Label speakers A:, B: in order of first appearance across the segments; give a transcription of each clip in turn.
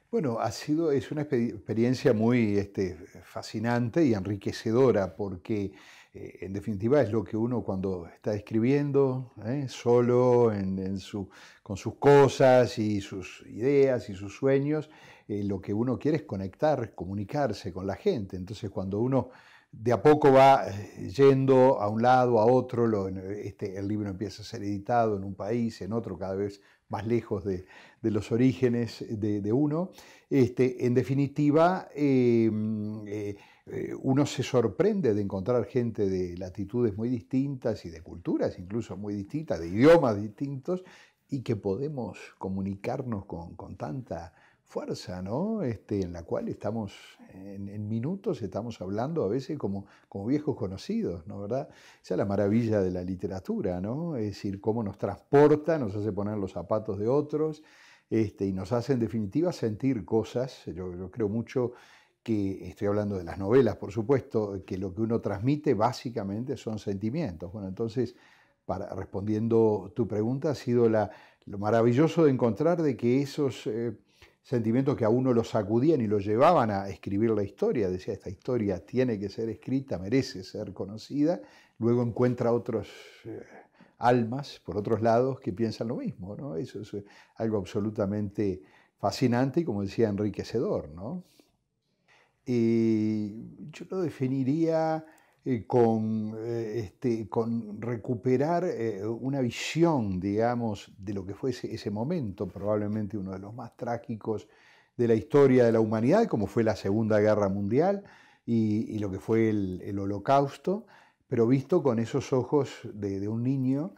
A: Bueno, es una experiencia muy fascinante y enriquecedora porque en definitiva es lo que uno cuando está escribiendo, solo con sus cosas y sus ideas y sus sueños, lo que uno quiere es conectar, comunicarse con la gente. Entonces cuando uno de a poco va yendo a un lado, a otro, el libro empieza a ser editado en un país, en otro, cada vez más lejos de los orígenes de uno. En definitiva, uno se sorprende de encontrar gente de latitudes muy distintas y de culturas incluso muy distintas, de idiomas distintos, y que podemos comunicarnos con tanta fuerza, ¿no? En la cual estamos, en minutos estamos hablando a veces como viejos conocidos, ¿no? ¿Verdad? Esa es la maravilla de la literatura, ¿no? Es decir, cómo nos transporta, nos hace poner los zapatos de otros, y nos hace en definitiva sentir cosas. Yo creo mucho que, estoy hablando de las novelas, por supuesto, que lo que uno transmite básicamente son sentimientos. Bueno, entonces, respondiendo tu pregunta, ha sido lo maravilloso de encontrar de que esos sentimientos que a uno lo sacudían y lo llevaban a escribir la historia, decía, esta historia tiene que ser escrita, merece ser conocida, luego encuentra otros almas por otros lados que piensan lo mismo, ¿no? Eso es algo absolutamente fascinante y, como decía, enriquecedor, ¿no? Yo lo definiría con recuperar una visión, digamos, de lo que fue ese momento, probablemente uno de los más trágicos de la historia de la humanidad, como fue la Segunda Guerra Mundial y lo que fue el Holocausto, pero visto con esos ojos de un niño.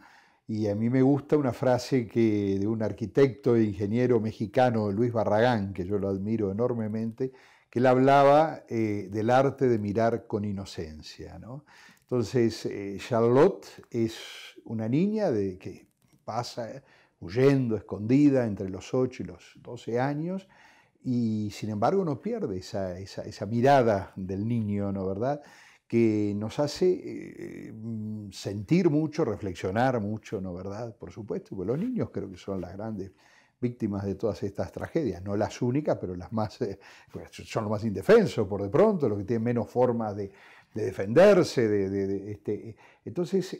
A: Y a mí me gusta una frase de un arquitecto e ingeniero mexicano, Luis Barragán, que yo lo admiro enormemente, que él hablaba del arte de mirar con inocencia, ¿no? Entonces, Charlotte es una niña que pasa huyendo, escondida entre los 8 y los 12 años, y sin embargo no pierde esa mirada del niño, ¿no? ¿Verdad? Que nos hace sentir mucho, reflexionar mucho, ¿no? ¿Verdad? Por supuesto, porque los niños creo que son las grandes víctimas de todas estas tragedias, no las únicas, pero las más, pues son los más indefensos por de pronto, los que tienen menos formas de defenderse, entonces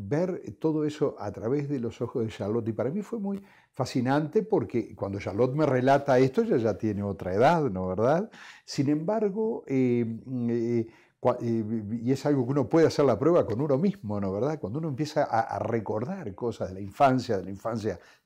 A: ver todo eso a través de los ojos de Charlotte, y para mí fue muy fascinante porque cuando Charlotte me relata esto, ella ya tiene otra edad, ¿no? ¿Verdad? Sin embargo, y es algo que uno puede hacer la prueba con uno mismo, ¿no? ¿Verdad? Cuando uno empieza a recordar cosas de la infancia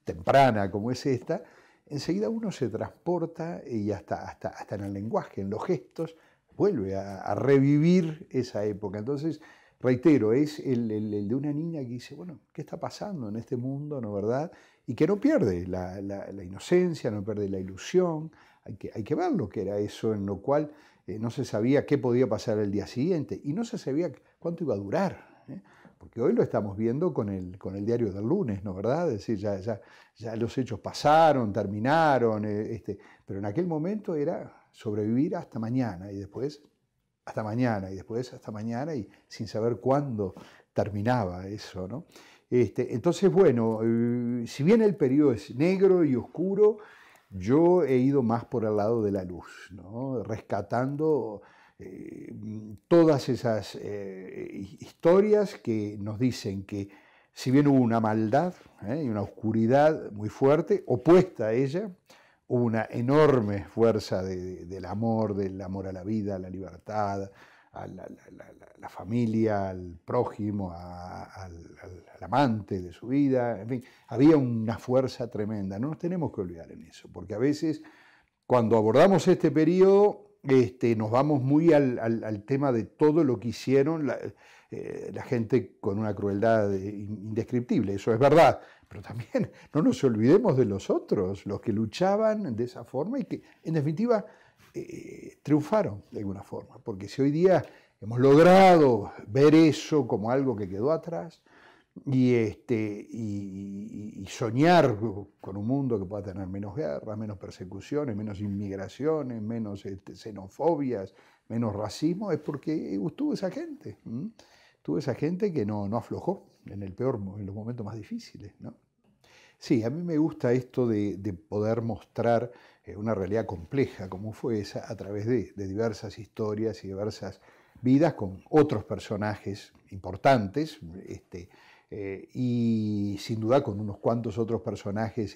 A: temprana como es esta, enseguida uno se transporta y hasta en el lenguaje, en los gestos, vuelve a revivir esa época. Entonces, reitero, es el de una niña que dice, bueno, ¿qué está pasando en este mundo, no verdad? Y que no pierde la inocencia, no pierde la ilusión. Hay que ver lo que era eso, en lo cual no se sabía qué podía pasar el día siguiente y no se sabía cuánto iba a durar, ¿eh? Porque hoy lo estamos viendo con el diario del lunes, ¿no verdad? Es decir, ya los hechos pasaron, terminaron, pero en aquel momento era sobrevivir hasta mañana y después hasta mañana y después hasta mañana y sin saber cuándo terminaba eso, ¿no? Entonces, bueno, si bien el periodo es negro y oscuro, yo he ido más por el lado de la luz, ¿no? Rescatando todas esas historias que nos dicen que si bien hubo una maldad y una oscuridad muy fuerte, opuesta a ella, hubo una enorme fuerza del amor a la vida, a la libertad, a la familia, al prójimo, al amante de su vida, en fin, había una fuerza tremenda. No nos tenemos que olvidar en eso, porque a veces cuando abordamos este periodo nos vamos muy al tema de todo lo que hicieron la gente con una crueldad indescriptible, eso es verdad, pero también no nos olvidemos de los otros, los que luchaban de esa forma y que en definitiva triunfaron de alguna forma, porque si hoy día hemos logrado ver eso como algo que quedó atrás y soñar con un mundo que pueda tener menos guerras, menos persecuciones, menos inmigraciones, menos xenofobias, menos racismo, es porque tuvo esa gente. Tuvo esa gente que no aflojó en los momentos más difíciles, ¿no? Sí, a mí me gusta esto de poder mostrar una realidad compleja como fue esa, a través de diversas historias y diversas vidas con otros personajes importantes, y sin duda con unos cuantos otros personajes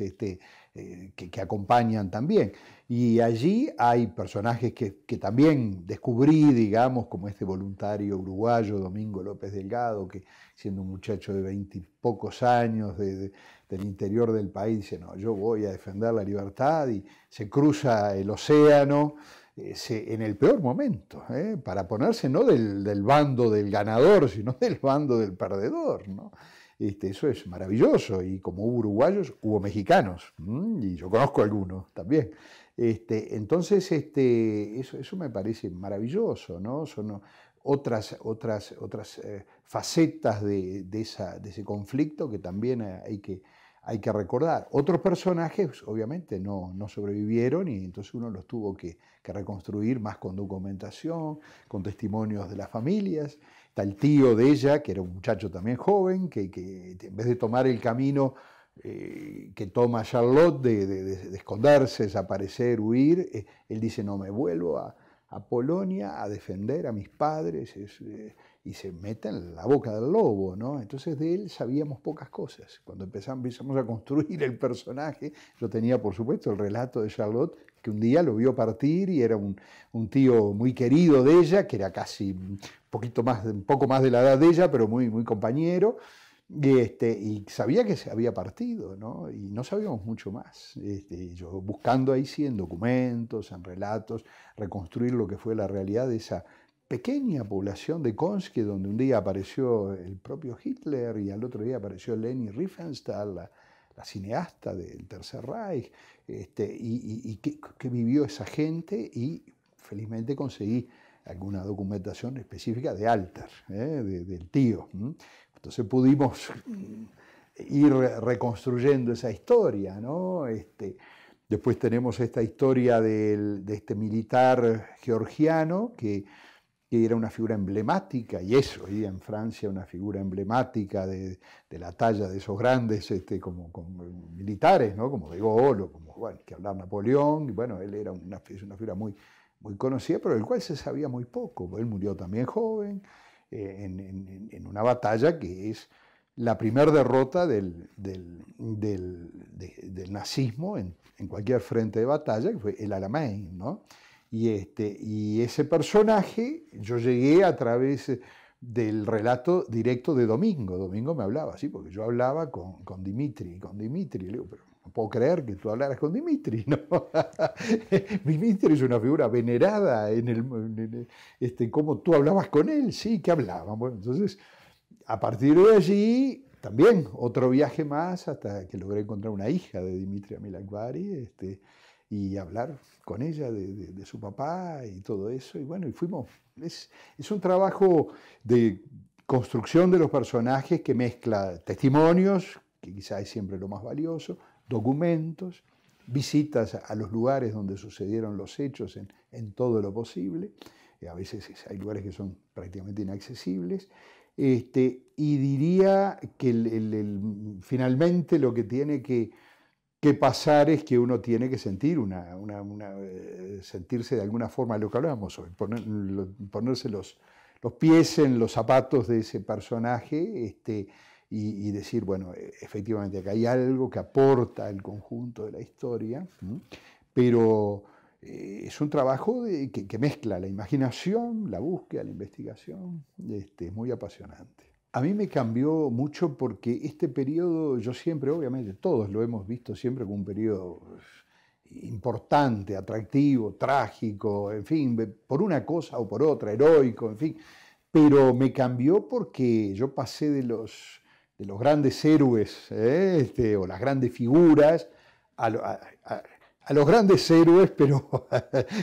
A: que acompañan también. Y allí hay personajes que también descubrí, digamos, como este voluntario uruguayo, Domingo López Delgado, que siendo un muchacho de 20 y pocos años del interior del país, dice, no, yo voy a defender la libertad, y se cruza el océano, en el peor momento, para ponerse no del bando del ganador, sino del bando del perdedor, ¿no? Eso es maravilloso, y como hubo uruguayos, hubo mexicanos, y yo conozco algunos también. Entonces, eso me parece maravilloso, ¿no? Son otras facetas de ese conflicto que también hay que recordar. Otros personajes, obviamente, no sobrevivieron, y entonces uno los tuvo que reconstruir más con documentación, con testimonios de las familias. Está el tío de ella, que era un muchacho también joven, que en vez de tomar el camino que toma Charlotte de esconderse, desaparecer, huir, él dice, no, me vuelvo a Polonia a defender a mis padres, y se mete en la boca del lobo, ¿no? Entonces de él sabíamos pocas cosas. Cuando empezamos a construir el personaje, yo tenía, por supuesto, el relato de Charlotte, que un día lo vio partir, y era un tío muy querido de ella, que era casi un poco más de la edad de ella, pero muy, muy compañero, y sabía que se había partido, ¿no? Y no sabíamos mucho más. Yo buscando ahí sí en documentos, en relatos, reconstruir lo que fue la realidad de esa pequeña población de Konski, donde un día apareció el propio Hitler y al otro día apareció Leni Riefenstahl, la cineasta del Tercer Reich, y qué vivió esa gente, y felizmente conseguí alguna documentación específica de Alter, del tío. Entonces pudimos ir reconstruyendo esa historia, ¿no? Después tenemos esta historia de este militar georgiano que era una figura emblemática, y es hoy en Francia una figura emblemática de la talla de esos grandes como militares, ¿no? Como De Gaulle, o como, bueno, que hablar Napoleón, y bueno, él era una figura muy, muy conocida, pero del cual se sabía muy poco, porque él murió también joven, en una batalla que es la primera derrota del nazismo en cualquier frente de batalla, que fue el Alamein, ¿no? Y ese personaje yo llegué a través del relato directo de Domingo. Domingo me hablaba así, porque yo hablaba con Dimitri. Le digo, pero no puedo creer que tú hablaras con Dimitri, ¿no? Dimitri es una figura venerada ¿cómo tú hablabas con él? Sí, ¿qué hablaban? Bueno, entonces, a partir de allí, también otro viaje más, hasta que logré encontrar una hija de Dimitri Amilakbari, y hablar con ella de su papá y todo eso. Y bueno, es un trabajo de construcción de los personajes que mezcla testimonios, que quizás es siempre lo más valioso, documentos, visitas a los lugares donde sucedieron los hechos en todo lo posible. A veces hay lugares que son prácticamente inaccesibles. Y diría que finalmente lo que tiene que pasar es que uno tiene que sentir sentirse de alguna forma, lo que hablábamos hoy, ponerse los pies en los zapatos de ese personaje, y decir, bueno, efectivamente acá hay algo que aporta al conjunto de la historia, pero es un trabajo que mezcla la imaginación, la búsqueda, la investigación, muy apasionante. A mí me cambió mucho porque este periodo, yo siempre, obviamente, todos lo hemos visto siempre como un periodo importante, atractivo, trágico, en fin, por una cosa o por otra, heroico, en fin, pero me cambió porque yo pasé de los grandes héroes, o las grandes figuras, a los grandes héroes, pero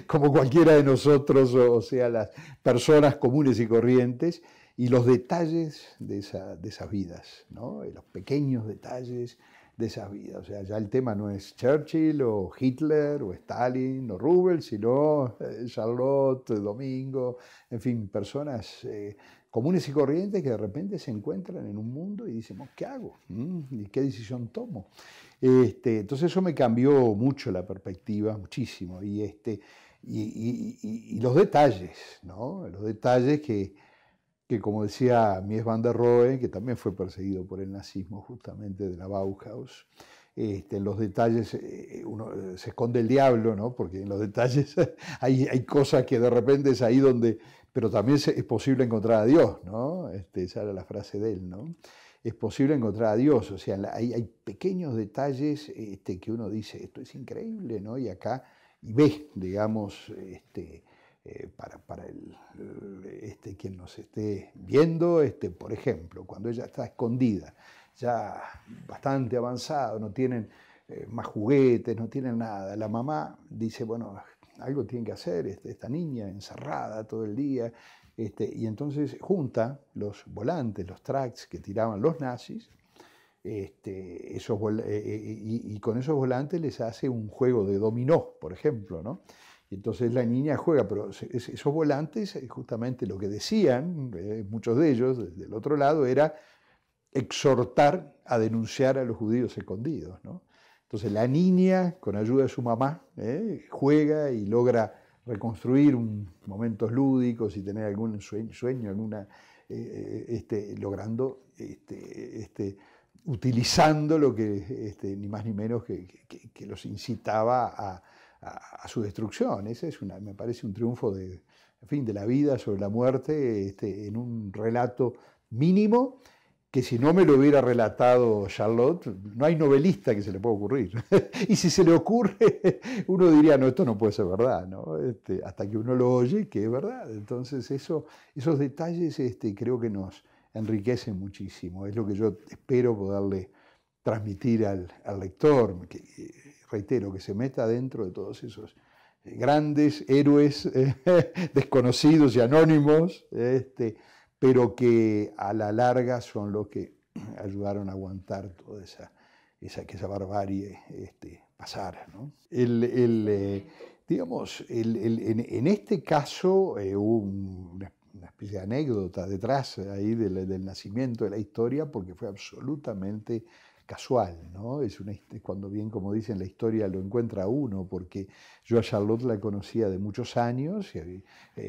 A: como cualquiera de nosotros, o sea, las personas comunes y corrientes, y los detalles de esas vidas, ¿no? Los pequeños detalles de esas vidas. O sea, ya el tema no es Churchill o Hitler o Stalin o Roosevelt, sino Charlotte, Domingo, en fin, personas comunes y corrientes que de repente se encuentran en un mundo y dicen, ¿qué hago? ¿Y qué decisión tomo? Entonces eso me cambió mucho la perspectiva, muchísimo. Y los detalles, ¿no? Los detalles que como decía Mies van der Rohe, que también fue perseguido por el nazismo justamente de la Bauhaus, en los detalles uno se esconde el diablo, ¿no? Porque en los detalles hay cosas que de repente es ahí donde, pero también es posible encontrar a Dios, ¿no? Esa era la frase de él, ¿no? Es posible encontrar a Dios, o sea, hay pequeños detalles que uno dice, esto es increíble, ¿no? Y acá, y ve, digamos, para quien nos esté viendo, por ejemplo, cuando ella está escondida, ya bastante avanzado, no tienen más juguetes, no tienen nada. La mamá dice, bueno, algo tiene que hacer esta niña encerrada todo el día, y entonces junta los volantes, los tracts que tiraban los nazis, y con esos volantes les hace un juego de dominó, por ejemplo, ¿no? Y entonces la niña juega, pero esos volantes, justamente lo que decían, muchos de ellos, desde el otro lado, era exhortar a denunciar a los judíos escondidos, ¿no? Entonces la niña, con ayuda de su mamá, juega y logra reconstruir momentos lúdicos y tener algún sueño alguna, logrando, utilizando lo que ni más ni menos que los incitaba a su destrucción. Ese me parece un triunfo de la vida sobre la muerte, en un relato mínimo, que si no me lo hubiera relatado Charlotte, no hay novelista que se le pueda ocurrir. Y si se le ocurre, uno diría, no, esto no puede ser verdad, ¿no? Hasta que uno lo oye, que es verdad. Entonces esos detalles creo que nos enriquecen muchísimo. Es lo que yo espero poderle transmitir al lector, que, reitero, que se meta dentro de todos esos grandes héroes desconocidos y anónimos, pero que a la larga son los que ayudaron a aguantar toda que esa barbarie pasara, ¿no? Digamos, en este caso hubo una especie de anécdota detrás ahí del nacimiento de la historia, porque fue absolutamente casual, ¿no? Cuando bien, como dicen, la historia lo encuentra uno, porque yo a Charlotte la conocía de muchos años,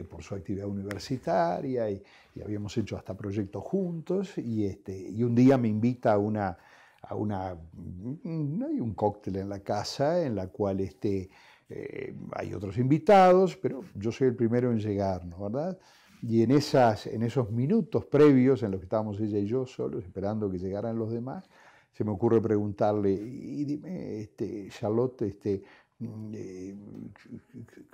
A: por su actividad universitaria, y habíamos hecho hasta proyectos juntos, y un día me invita hay un cóctel en la casa, en la cual hay otros invitados, pero yo soy el primero en llegar, ¿no? ¿Verdad? Y en esos minutos previos en los que estábamos ella y yo solos, esperando que llegaran los demás, se me ocurre preguntarle, y dime, Charlotte,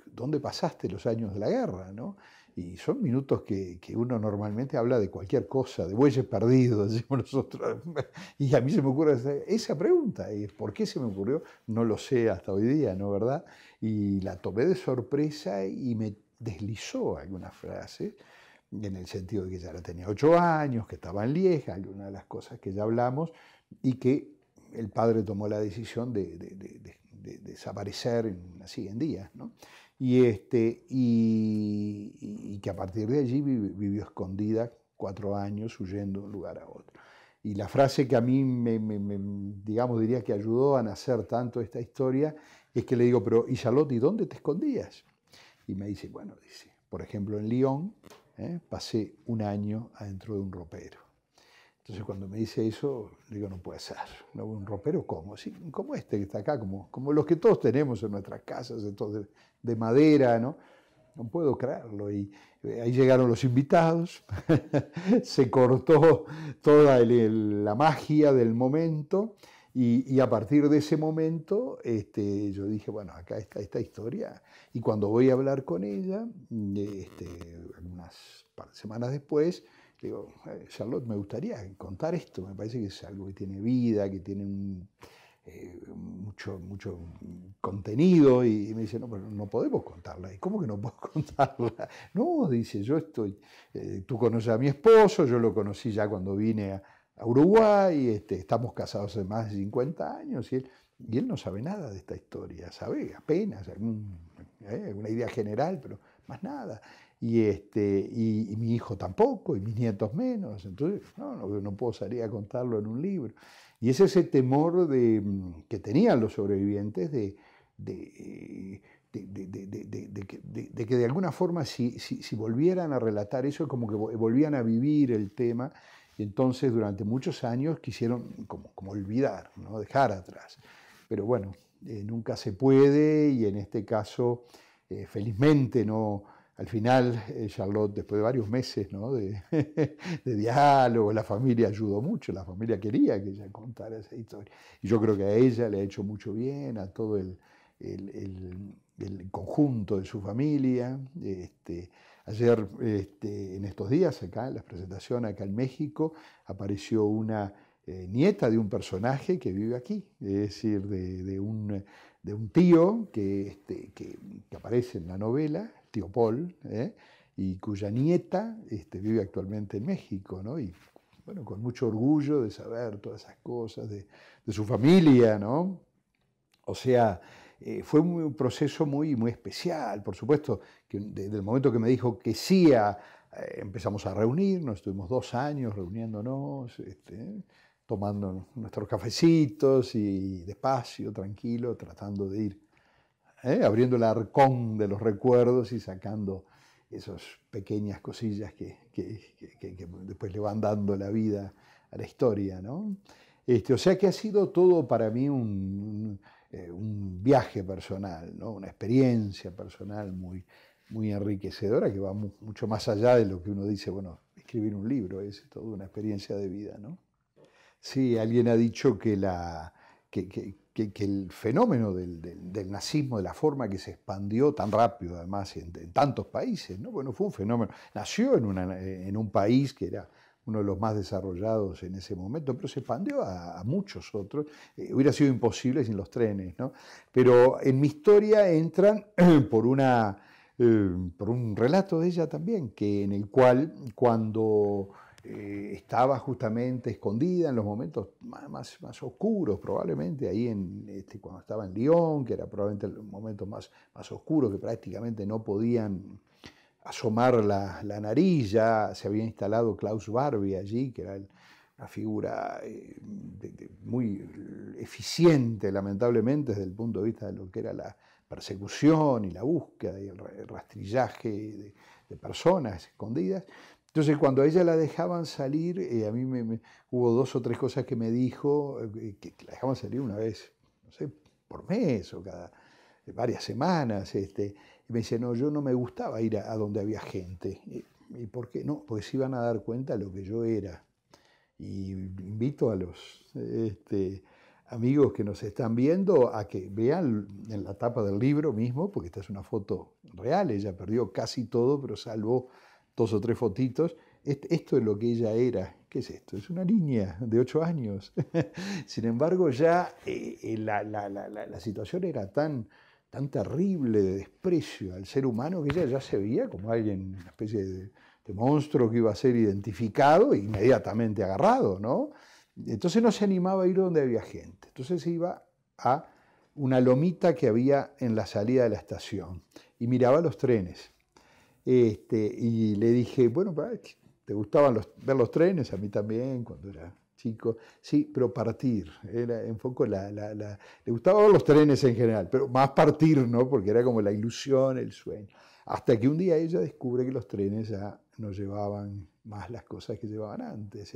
A: ¿dónde pasaste los años de la guerra, ¿no? Y son minutos que uno normalmente habla de cualquier cosa, de bueyes perdidos, decimos nosotros. Y a mí se me ocurre esa pregunta. ¿Y por qué se me ocurrió? No lo sé hasta hoy día, ¿no? ¿Verdad? Y la tomé de sorpresa y me deslizó algunas frases, en el sentido de que ya tenía 8 años, que estaba en Lieja, algunas de las cosas que ya hablamos, y que el padre tomó la decisión de desaparecer así en días, ¿no? Y que a partir de allí vivió escondida 4 años, huyendo de un lugar a otro. Y la frase que a mí digamos, diría que ayudó a nacer tanto esta historia, es que le digo, pero ¿y Charlotte, y dónde te escondías? Y me dice, bueno, dice, por ejemplo, en Lyon, pasé 1 año adentro de un ropero. Entonces cuando me dice eso, digo, no puede ser. ¿No? ¿Un ropero cómo? Sí, como este que está acá, como los que todos tenemos en nuestras casas, de madera, ¿no? No puedo creerlo. Y ahí llegaron los invitados, se cortó toda la magia del momento, y a partir de ese momento yo dije, bueno, acá está esta historia. Y cuando voy a hablar con ella, unas semanas después, digo, Charlotte, me gustaría contar esto, me parece que es algo que tiene vida, que tiene mucho contenido, y me dice, no, pero no podemos contarla. ¿Y cómo que no puedo contarla? No, dice, tú conoces a mi esposo, yo lo conocí ya cuando vine a Uruguay, estamos casados hace más de 50 años, y él no sabe nada de esta historia, sabe apenas alguna idea general, pero más nada. y mi hijo tampoco, y mis nietos menos, entonces no puedo salir a contarlo en un libro. Y es ese temor que tenían los sobrevivientes de, de que de alguna forma si volvieran a relatar eso, como que volvían a vivir el tema, y entonces durante muchos años quisieron como olvidar, ¿no? Dejar atrás. Pero bueno, nunca se puede, y en este caso, felizmente, no. Al final, Charlotte, después de varios meses, ¿no? de diálogo, la familia ayudó mucho, la familia quería que ella contara esa historia. Y yo creo que a ella le ha hecho mucho bien, a todo el conjunto de su familia. Ayer, en estos días, acá en la presentación acá en México, apareció una nieta de un personaje que vive aquí, es decir, de un tío que aparece en la novela, tío Paul, y cuya nieta vive actualmente en México, ¿no? Y bueno, con mucho orgullo de saber todas esas cosas, de su familia, ¿no? O sea, fue un proceso muy especial, por supuesto, que desde el momento que me dijo que sí, empezamos a reunirnos, estuvimos 2 años reuniéndonos, tomando nuestros cafecitos y despacio, tranquilo, tratando de ir abriendo el arcón de los recuerdos y sacando esas pequeñas cosillas que después le van dando la vida a la historia, ¿no? O sea que ha sido todo para mí un viaje personal, ¿no? Una experiencia personal muy enriquecedora que va mucho más allá de lo que uno dice, bueno, escribir un libro es toda una experiencia de vida, ¿no? Sí, alguien ha dicho que el fenómeno del nazismo, de la forma que se expandió tan rápido, además, en tantos países, ¿no? Bueno, fue un fenómeno. Nació en un país que era uno de los más desarrollados en ese momento, pero se expandió a muchos otros. Hubiera sido imposible sin los trenes, ¿no? Pero en mi historia entran por un relato de ella también, en el cual cuando estaba justamente escondida en los momentos más oscuros, probablemente ahí cuando estaba en Lyon, que era probablemente el momento más oscuro, que prácticamente no podían asomar la nariz. Ya se había instalado Klaus Barbie allí, que era una figura muy eficiente, lamentablemente, desde el punto de vista de lo que era la persecución y la búsqueda y el rastrillaje de personas escondidas. Entonces, cuando a ella la dejaban salir, a mí hubo 2 o 3 cosas que me dijo, que la dejaban salir una vez, no sé, por mes o cada varias semanas. Y me decía, no, yo no me gustaba ir a donde había gente. ¿Y por qué? No, porque se iban a dar cuenta de lo que yo era. Y invito a los amigos que nos están viendo a que vean en la tapa del libro mismo, porque esta es una foto real, ella perdió casi todo, pero salvó 2 o 3 fotitos. Esto es lo que ella era. ¿Qué es esto? Es una niña de 8 años. Sin embargo, ya la situación era tan terrible de desprecio al ser humano que ella ya se veía como alguien, una especie de monstruo que iba a ser identificado e inmediatamente agarrado, ¿no? Entonces no se animaba a ir donde había gente. Entonces se iba a una lomita que había en la salida de la estación y miraba los trenes. Y le dije, bueno, ¿te gustaban ver los trenes? A mí también, cuando era chico. Sí, pero partir. Era un poco le gustaban ver los trenes en general, pero más partir, ¿no? Porque era como la ilusión, el sueño. Hasta que un día ella descubre que los trenes ya no llevaban más las cosas que llevaban antes.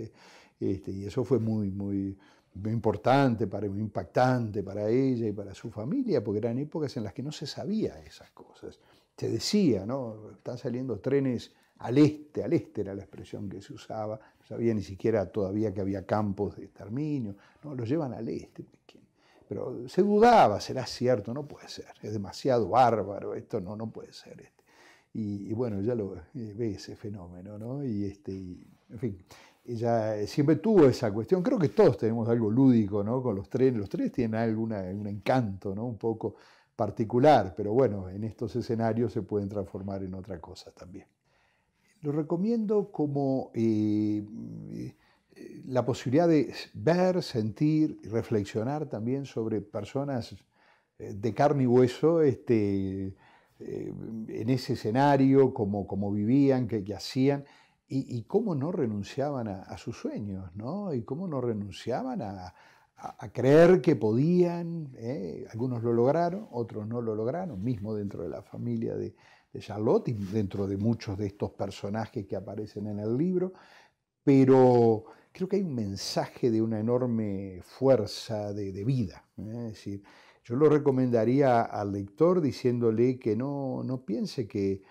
A: Y eso fue muy importante, muy impactante para ella y para su familia, porque eran épocas en las que no se sabía esas cosas. Se decía, ¿no? Están saliendo trenes al este era la expresión que se usaba, no sabía ni siquiera todavía que había campos de exterminio, no, los llevan al este. Pero se dudaba, será cierto, no puede ser, es demasiado bárbaro, esto no puede ser. Y bueno, ella ve ese fenómeno, ¿no? En fin, ella siempre tuvo esa cuestión. Creo que todos tenemos algo lúdico, ¿no? Con los trenes tienen un encanto, ¿no? Un poco particular, pero bueno, en estos escenarios se pueden transformar en otra cosa también. Lo recomiendo como la posibilidad de ver, sentir y reflexionar también sobre personas de carne y hueso, en ese escenario, cómo vivían, qué hacían, y cómo no renunciaban a sus sueños, ¿no? Y cómo no renunciaban a creer que podían. Algunos lo lograron, otros no lo lograron, mismo dentro de la familia de Charlotte y dentro de muchos de estos personajes que aparecen en el libro, pero creo que hay un mensaje de una enorme fuerza de vida. Es decir, yo lo recomendaría al lector diciéndole que no piense que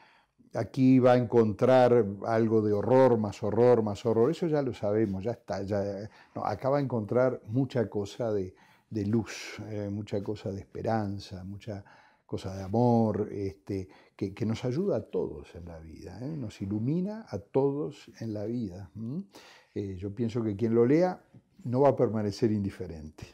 A: aquí va a encontrar algo de horror, más horror, más horror. Eso ya lo sabemos, ya está. No, acá va a encontrar mucha cosa de luz, mucha cosa de esperanza, mucha cosa de amor, que nos ayuda a todos en la vida, nos ilumina a todos en la vida. Yo pienso que quien lo lea no va a permanecer indiferente.